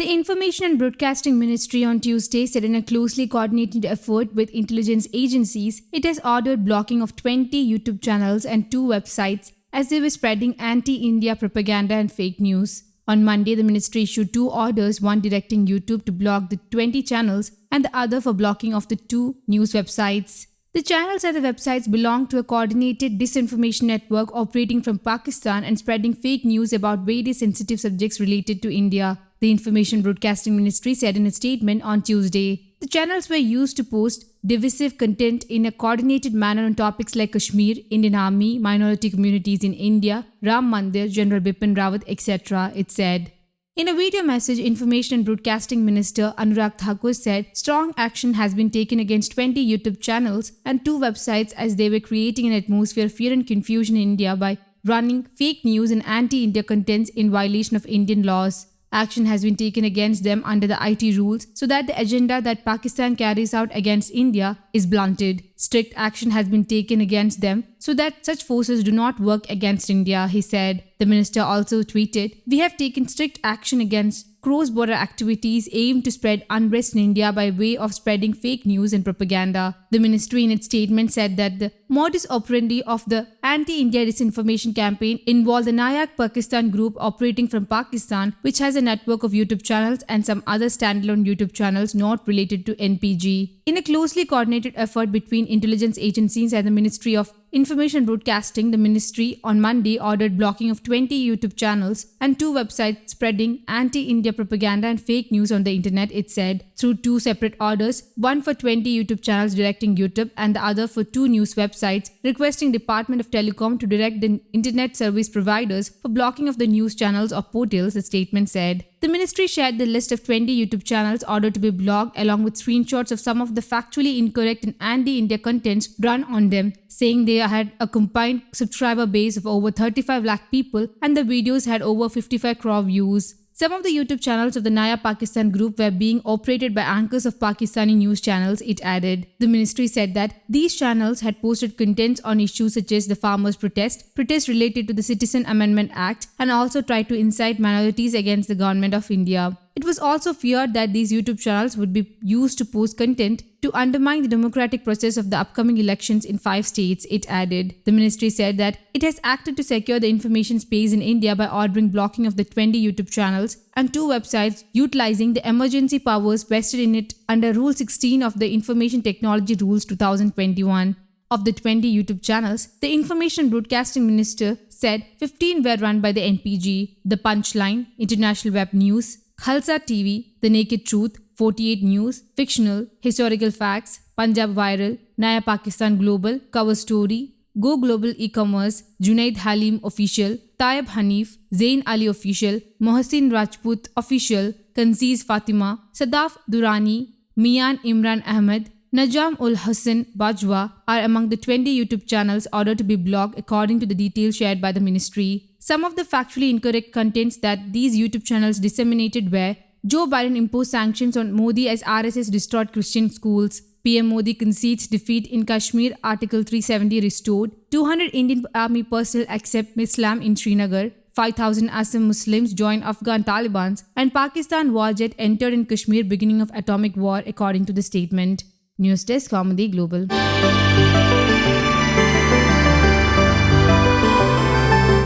The Information and Broadcasting Ministry on Tuesday said in a closely coordinated effort with intelligence agencies, it has ordered blocking of 20 YouTube channels and 2 websites as they were spreading anti-India propaganda and fake news. On Monday, the ministry issued 2 orders, one directing YouTube to block the 20 channels and the other for blocking of the 2 news websites. The channels and the websites belong to a coordinated disinformation network operating from Pakistan and spreading fake news about various sensitive subjects related to India, the Information Broadcasting Ministry said in a statement on Tuesday. The channels were used to post divisive content in a coordinated manner on topics like Kashmir, Indian Army, minority communities in India, Ram Mandir, General Bipin Rawat, etc., it said. In a video message, Information and Broadcasting Minister Anurag Thakur said strong action has been taken against 20 YouTube channels and 2 websites as they were creating an atmosphere of fear and confusion in India by running fake news and anti-India contents in violation of Indian laws. Action has been taken against them under the IT rules so that the agenda that Pakistan carries out against India is blunted. Strict action has been taken against them so that such forces do not work against India, he said. The minister also tweeted, "We have taken strict action against cross-border activities aimed to spread unrest in India by way of spreading fake news and propaganda." The ministry in its statement said that the modus operandi of the anti-India disinformation campaign involved the Nayak Pakistan group operating from Pakistan, which has a network of YouTube channels and some other standalone YouTube channels not related to NPG. In a closely coordinated effort between intelligence agencies and the Ministry of Information Broadcasting, the ministry on Monday ordered blocking of 20 YouTube channels and 2 websites spreading anti-India propaganda and fake news on the internet, it said, through 2 separate orders, one for 20 YouTube channels directing YouTube and the other for 2 news websites, requesting Department of Telecom to direct the internet service providers for blocking of the news channels or portals, the statement said. The ministry shared the list of 20 YouTube channels ordered to be blocked along with screenshots of some of the factually incorrect and anti-India contents run on them, saying they had a combined subscriber base of over 35 lakh people and the videos had over 55 crore views. Some of the YouTube channels of the Naya Pakistan group were being operated by anchors of Pakistani news channels, it added. The ministry said that these channels had posted contents on issues such as the farmers' protests related to the Citizen Amendment Act, and also tried to incite minorities against the government of India. It was also feared that these YouTube channels would be used to post content to undermine the democratic process of the upcoming elections in 5 states, it added. The ministry said that it has acted to secure the information space in India by ordering blocking of the 20 YouTube channels and 2 websites utilizing the emergency powers vested in it under Rule 16 of the Information Technology Rules 2021. Of the 20 YouTube channels, the Information Broadcasting Minister said 15 were run by the NPG, The Punchline, International Web News, Khalsa TV, The Naked Truth, 48 News, Fictional, Historical Facts, Punjab Viral, Naya Pakistan Global, Cover Story, Go Global E-Commerce, Junaid Halim Official, Tayyab Hanif, Zain Ali Official, Mohsin Rajput Official, Kanziz Fatima, Sadaf Durrani, Mian Imran Ahmed, Najam ul Hassan Bajwa are among the 20 YouTube channels ordered to be blocked according to the details shared by the ministry. Some of the factually incorrect contents that these YouTube channels disseminated were: Joe Biden imposed sanctions on Modi as RSS destroyed Christian schools, PM Modi concedes defeat in Kashmir, Article 370 restored, 200 Indian Army personnel accept Islam in Srinagar, 5,000 Assam Muslims join Afghan Taliban, and Pakistan war jet entered in Kashmir, beginning of atomic war according to the statement. News Desk, Comedy Global.